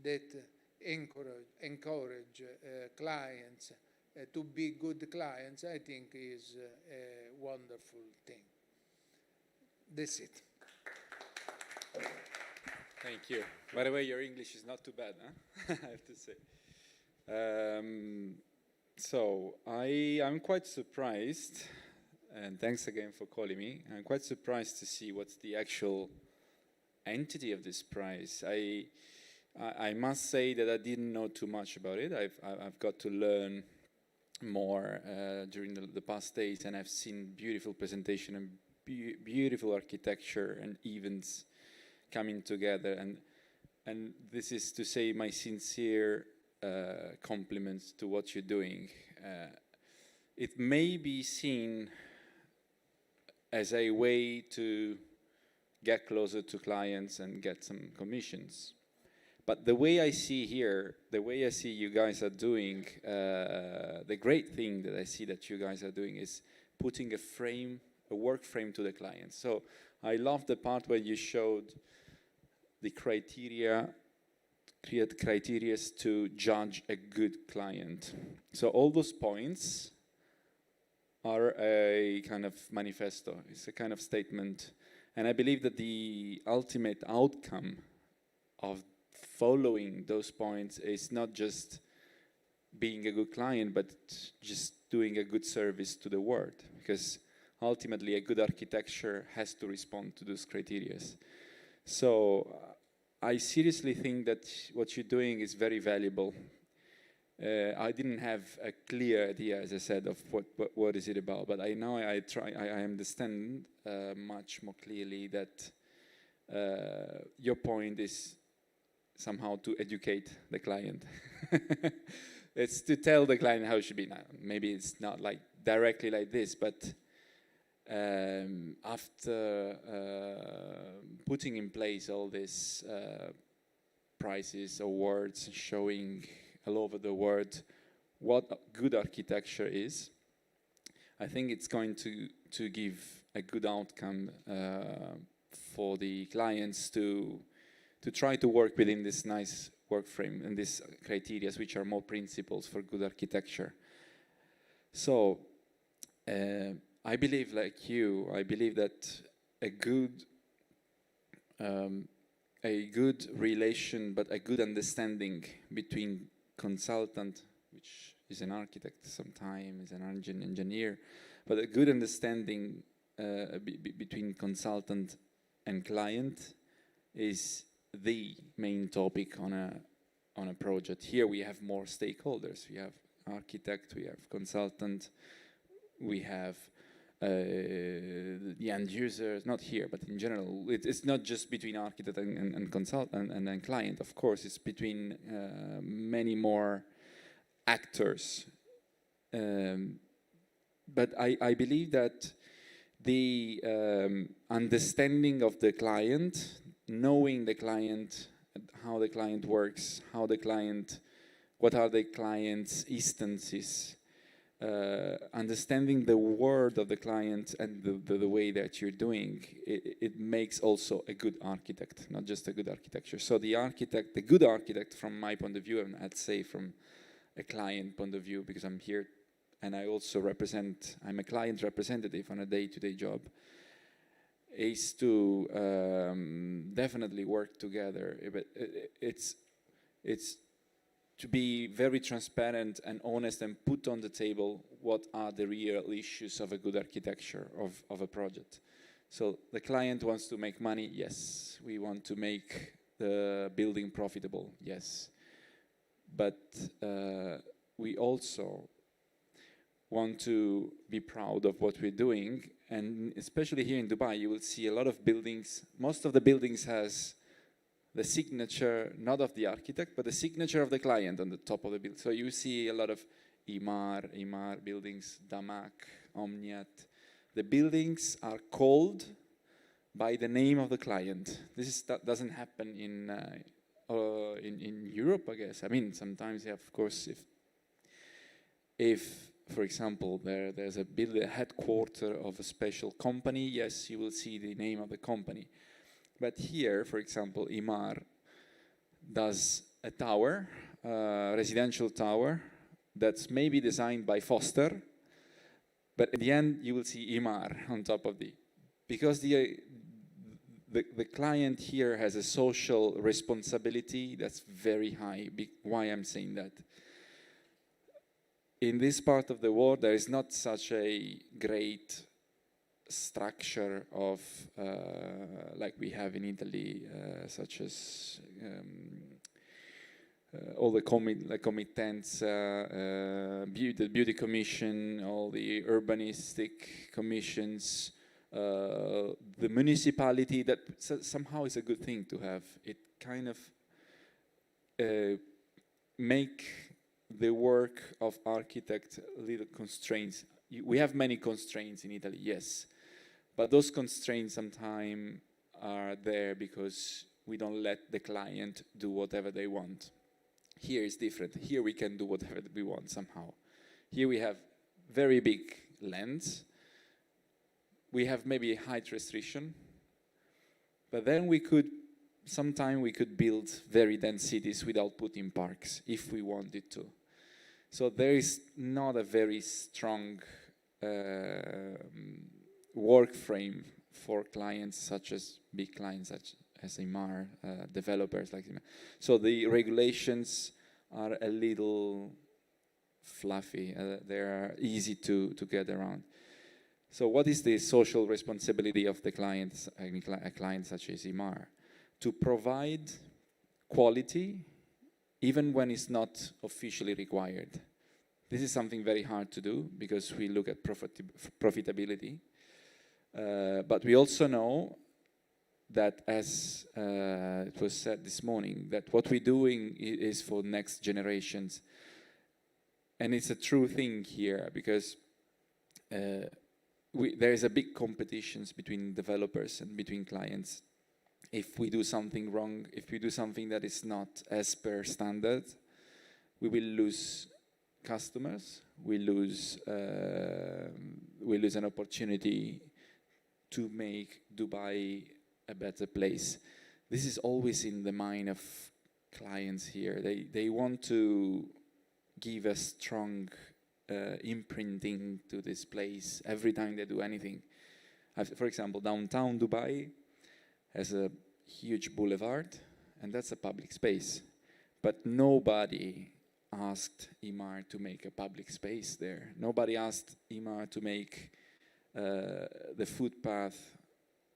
that encourage clients to be good clients, I think is a wonderful thing. That's it. Thank you. By the way, your English is not too bad, huh? I have to say. So I'm quite surprised, and thanks again for calling me. I'm quite surprised to see what's the actual entity of this prize. I must say that I didn't know too much about it. I've got to learn more during the past days, and I've seen beautiful presentation and beautiful architecture and events coming together, and this is to say my sincere compliments to what you're doing. It may be seen as a way to get closer to clients and get some commissions. But the way I see here, the way I see you guys are doing, the great thing that I see that you guys are doing is putting a work frame to the client. So I love the part where you showed the criteria to judge a good client. So all those points are a kind of manifesto. It's a kind of statement. And I believe that the ultimate outcome of following those points is not just being a good client, but just doing a good service to the world. Because ultimately, a good architecture has to respond to those criteria. So I seriously think that what you're doing is very valuable. I didn't have a clear idea, as I said, of what is it about, but I know I understand much more clearly that your point is somehow to educate the client. It's to tell the client how it should be. Now, maybe it's not like directly like this, but after putting in place all these prizes, awards, showing all over the world what good architecture is, I think it's going to give a good outcome for the clients to try to work within this nice work frame and these criteria, which are more principles for good architecture. So I believe, like you, I believe that a good relation, but a good understanding between consultant, which is an architect sometimes, is an engineer, but a good understanding between consultant and client is the main topic on a project. Here we have more stakeholders. We have architect, we have consultant, we have the end users, not here, but in general. It's not just between architect and consultant and client. Of course, it's between many more actors. But I believe that the understanding of the client, knowing the client, how the client works, what are the client's instances, understanding the word of the client and the way that you're doing, it makes also a good architect, not just a good architecture. So the good architect from my point of view, and I'd say from a client point of view, because I'm here and I also I'm a client representative on a day-to-day job, is to definitely work together. It's to be very transparent and honest and put on the table what are the real issues of a good architecture of a project. So the client wants to make money, yes. We want to make the building profitable, yes. But we also want to be proud of what we're doing, and especially here in Dubai, you will see a lot of buildings. Most of the buildings has the signature, not of the architect, but the signature of the client on the top of the building. So you see a lot of Imar buildings, Damak, Omniat. The buildings are called by the name of the client. That doesn't happen in Europe, I guess. I mean, sometimes, yeah, of course, if for example, there's a headquarter of a special company, yes, you will see the name of the company. But here, for example, Imar does a tower, residential tower, that's maybe designed by Foster, but at the end you will see Imar on top of because the client here has a social responsibility that's very high. Why I'm saying that? In this part of the world, there is not such a great structure of like we have in Italy, such as all the committents, the beauty commission, all the urbanistic commissions, the municipality. That somehow is a good thing to have. It kind of make the work of architect little constraints. We have many constraints in Italy, yes, but those constraints sometimes are there because we don't let the client do whatever they want. Here is different. Here we can do whatever we want somehow. Here we have very big lands. We have maybe a height restriction, but then sometime we could build very dense cities without putting parks if we wanted to. So there is not a very strong work frame for clients such as big clients such as Imar, developers like Imar. So the regulations are a little fluffy. They are easy to get around. So what is the social responsibility of the clients, a client such as Imar? To provide quality even when it's not officially required. This is something very hard to do because we look at profitability. But we also know that, as it was said this morning, that what we're doing is for next generations. And it's a true thing here because there is a big competition between developers and between clients. If we do something wrong, if we do something that is not as per standard, we will lose customers, we lose an opportunity to make Dubai a better place. This is always in the mind of clients here. They want to give a strong imprinting to this place every time they do anything. For example, downtown Dubai has a huge boulevard, and that's a public space. But nobody asked Imar to make a public space there. Nobody asked Imar to make the footpath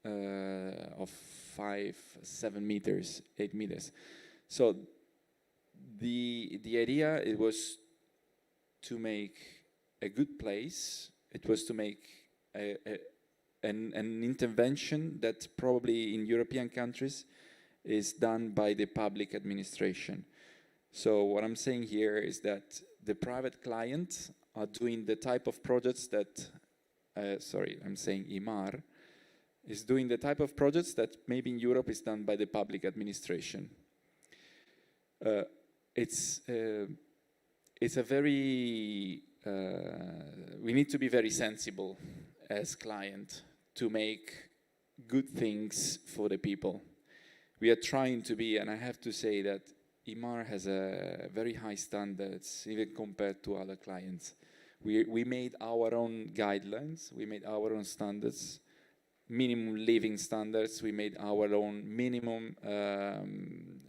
of 5, 7 meters, 8 meters. So the idea, it was to make a good place. It was to make an intervention that probably in European countries is done by the public administration. So what I'm saying here is that the private clients are doing the type of projects that, I'm saying Imar, is doing the type of projects that maybe in Europe is done by the public administration. It's a very, we need to be very sensible as client to make good things for the people. We are trying to be, and I have to say that Imar has a very high standards, even compared to other clients. We made our own guidelines, we made our own standards, minimum living standards, we made our own minimum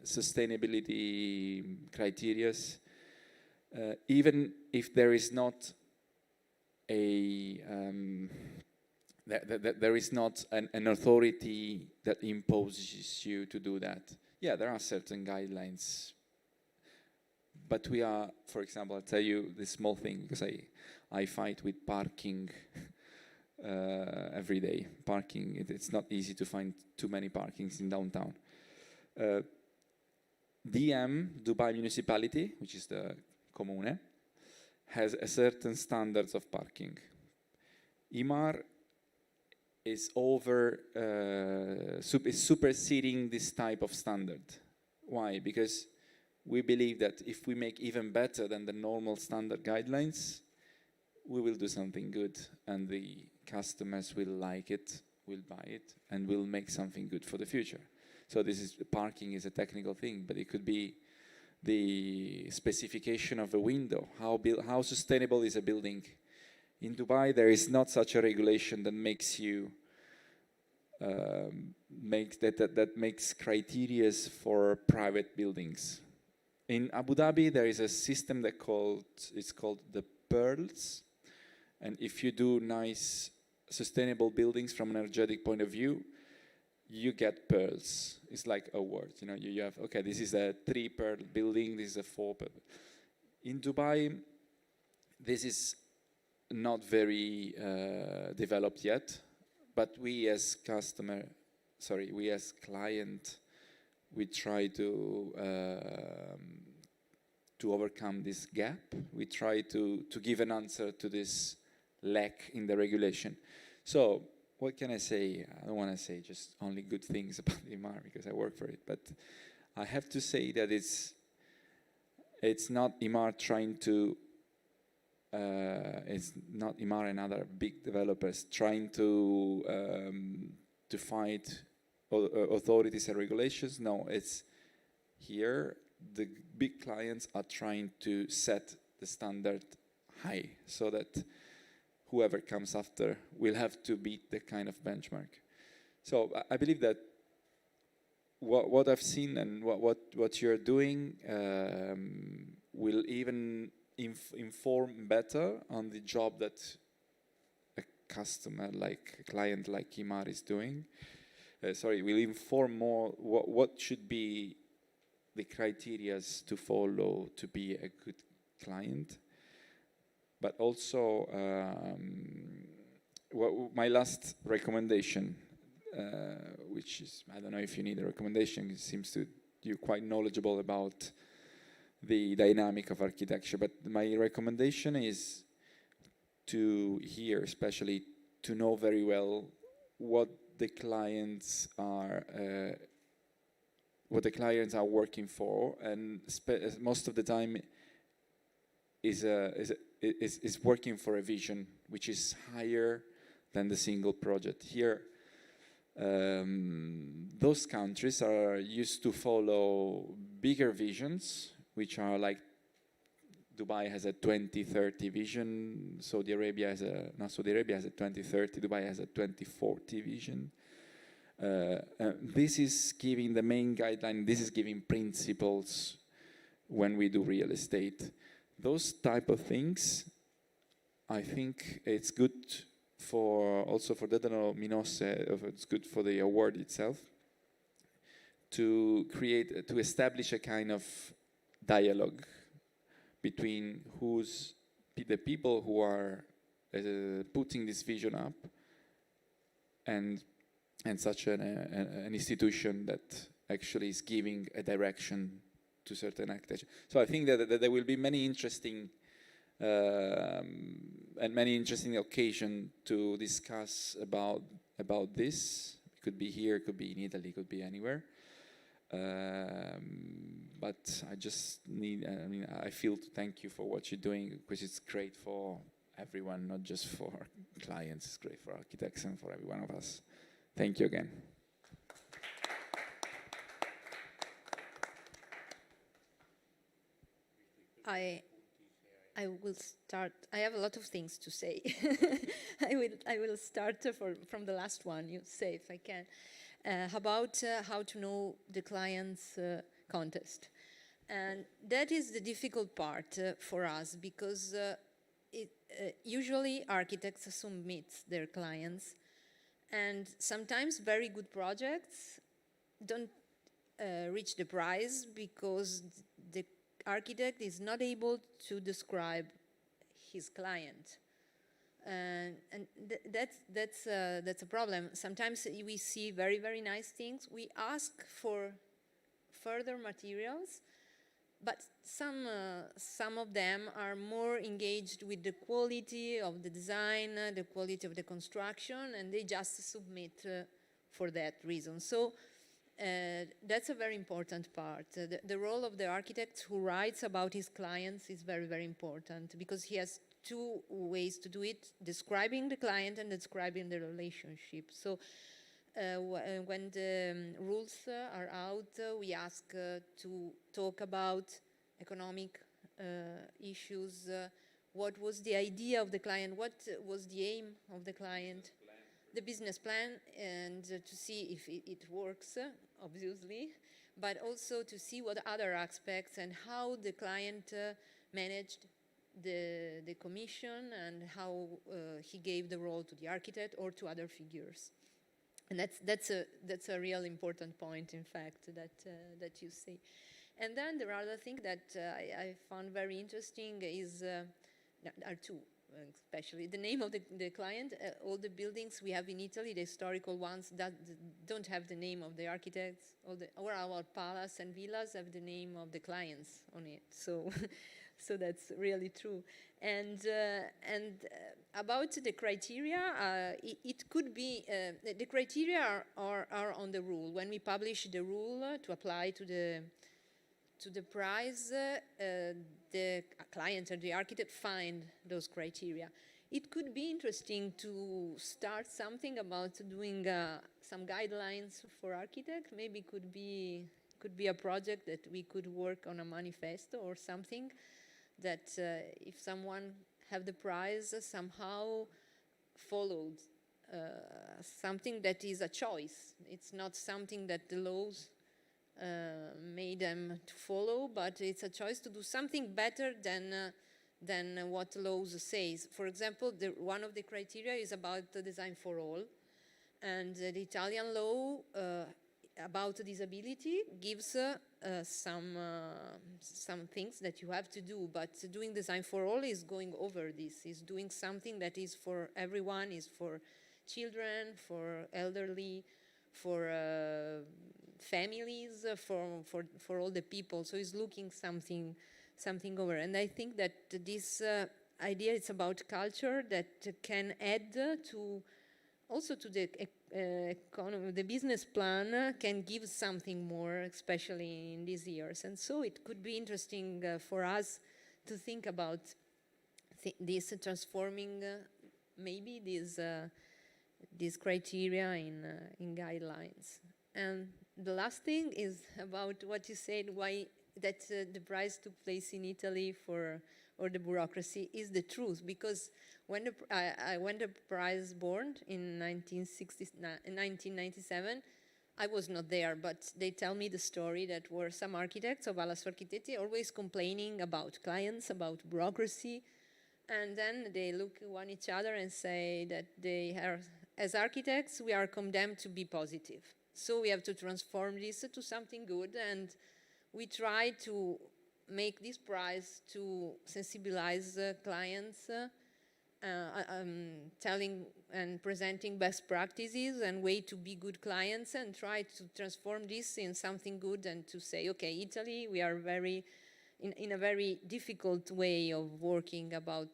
sustainability criteria. Even if there is not there is not an authority that imposes you to do that. Yeah, there are certain guidelines, but we are, for example, I'll tell you this small thing, because I fight with parking every day. Parking, it's not easy to find too many parkings in downtown. DM, Dubai Municipality, which is the comune, has a certain standards of parking. IMAR is superseding this type of standard. Why? Because we believe that if we make even better than the normal standard guidelines, we will do something good, and the customers will like it, will buy it, and will make something good for the future. So parking is a technical thing, but it could be the specification of a window. How sustainable is a building? In Dubai, there is not such a regulation that makes you makes criteria for private buildings. In Abu Dhabi, there is a system it's called the Pearls, and if you do nice, sustainable buildings from an energetic point of view, you get pearls. It's like awards. You have, okay, this is a 3-pearl building, this is a 4-pearl. In Dubai, this is not very developed yet, but we as client, we try to overcome this gap. We try to give an answer to this lack in the regulation. So what can I say? I don't want to say just only good things about IMAR because I work for it, but I have to say that it's not IMAR trying to it's not IMAR and other big developers trying to fight authorities and regulations. No, it's here the big clients are trying to set the standard high so that whoever comes after will have to beat the kind of benchmark. So I believe that what I've seen and what you're doing will even inform better on the job that a customer, like a client like IMAR is doing. Will inform more what should be the criteria to follow to be a good client. But also, my last recommendation, which is, I don't know if you need a recommendation, it seems to you're quite knowledgeable about the dynamic of architecture, but my recommendation is to hear, especially to know very well what the clients are working for, and most of the time is working for a vision which is higher than the single project. Here, those countries are used to follow bigger visions, which are like Dubai has a 2030 vision, Saudi Arabia has a 2030, Dubai has a 2040 vision. This is giving the main guideline, this is giving principles when we do real estate. Those type of things, I think it's good also for Dedalo Minosse, it's good for the award itself, to establish a kind of dialogue between the people who are putting this vision up and such an institution that actually is giving a direction to certain architecture. So I think that there will be many interesting occasions to discuss about this. It could be here, it could be in Italy, it could be anywhere. But I just I feel to thank you for what you're doing, because it's great for everyone, not just for clients. It's great for architects and for every one of us. Thank you again. I will start. I have a lot of things to say. I will start from the last one you say, if I can, about how to know the client's context. And that is the difficult part for us, because usually architects submit their clients And sometimes very good projects don't reach the prize because the architect is not able to describe his client. And that's a problem. Sometimes we see very, very nice things. We ask for further materials, but some of them are more engaged with the quality of the design, the quality of the construction, and they just submit for that reason. So that's a very important part. The role of the architect who writes about his clients is very, very important because he has two ways to do it: describing the client and describing the relationship. So when the rules are out, we ask to talk about economic issues, what was the idea of the client, what was the aim of the client, the business plan, and to see if it works, obviously, but also to see what other aspects and how the client managed the commission and how he gave the role to the architect or to other figures. And that's a real important point, in fact, that you say. And then there are other things that I found very interesting is, are two, especially. The name of the client, all the buildings we have in Italy, the historical ones, that don't have the name of the architects, or our palace and villas have the name of the clients on it. So, so that's really true. And about the criteria, it could be, the criteria are on the rule. When we publish the rule to apply to the prize, the client or the architect find those criteria. It could be interesting to start something about doing some guidelines for architects. Maybe could be a project that we could work on, a manifesto or something that if someone have the prize somehow followed something that is a choice. It's not something that the laws made them to follow, but it's a choice to do something better than what laws says. For example, one of the criteria is about the design for all, and the Italian law about disability gives some things that you have to do, but doing design for all is going over this, is doing something that is for everyone, is for children, for elderly, for families, for all the people. So it's looking something over. And I think that this idea is about culture that can add to also to the economy, the business plan can give something more, especially in these years. And so it could be interesting for us to think about this transforming maybe these criteria in guidelines. And the last thing is about what you said, why that the prize took place in Italy or the bureaucracy is the truth, because when the prize born in 1997, I was not there, but they tell me the story that were some architects of Palazzo Architetti always complaining about clients, about bureaucracy, and then they look one each other and say that they are, as architects, we are condemned to be positive. So we have to transform this to something good, and we try to make this prize to sensibilize clients, telling and presenting best practices and way to be good clients, and try to transform this in something good and to say, okay, Italy, we are in a very difficult way of working about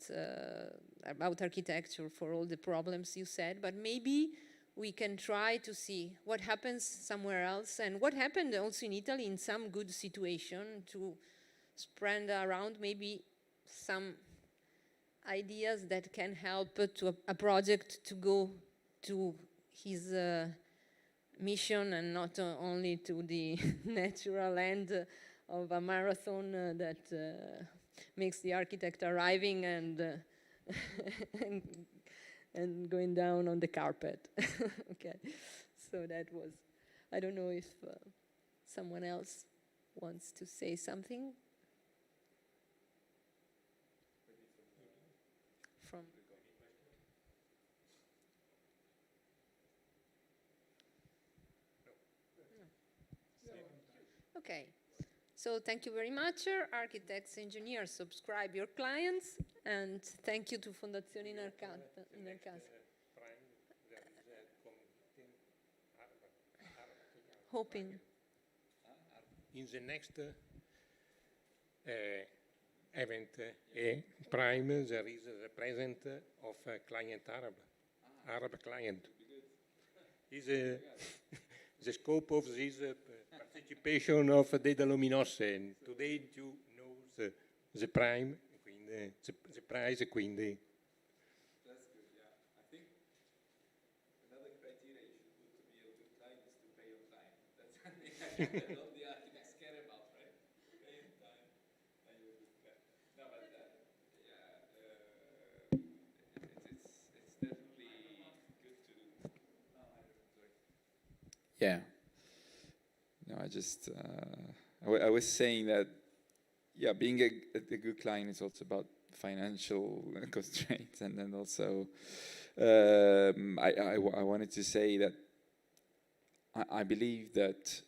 architecture for all the problems you said, but maybe we can try to see what happens somewhere else and what happened also in Italy in some good situation to spread around maybe some ideas that can help to a project to go to his mission and not only to the natural end of a marathon that makes the architect arriving and and going down on the carpet. Okay, so that was, I don't know if someone else wants to say something. From Okay. So thank you very much, architects, engineers, subscribe your clients, and thank you to Fondazione Inarcassa. Hoping. In the next event, Prime, there is the present of a client Arab client. Is the scope of this participation of Daedalo Minosse. And today you know the Prime, quindi, the prize, quindi. That's good, yeah. I think another criteria you should put to be a good client is to pay on time. That's something that all the architects care about, right? Pay on time and you're a good client. No, but it's definitely good to. Sorry. Yeah. No, I was saying that, yeah, being a good client is also about financial constraints, and then also I wanted to say that I believe that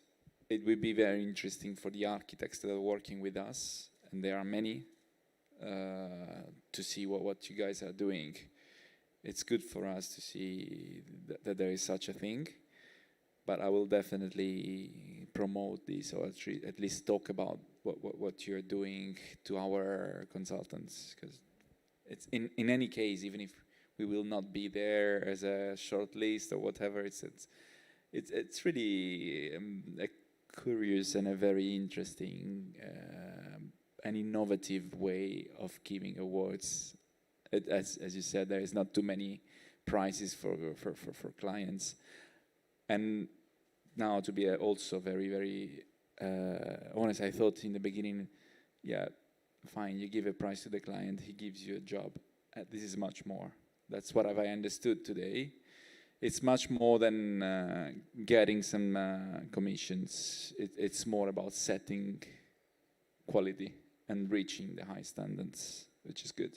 it would be very interesting for the architects that are working with us, and there are many, to see what you guys are doing. It's good for us to see that there is such a thing. But I will definitely promote this, or at least talk about what you're doing to our consultants, because it's in any case, even if we will not be there as a short list or whatever, it's really a curious and a very interesting and innovative way of giving awards. As you said, there is not too many prizes for clients, and now to be also very, very honest, I thought in the beginning, yeah, fine, you give a prize to the client, he gives you a job. This is much more. That's what I understood today. It's much more than getting some commissions. It's more about setting quality and reaching the high standards, which is good.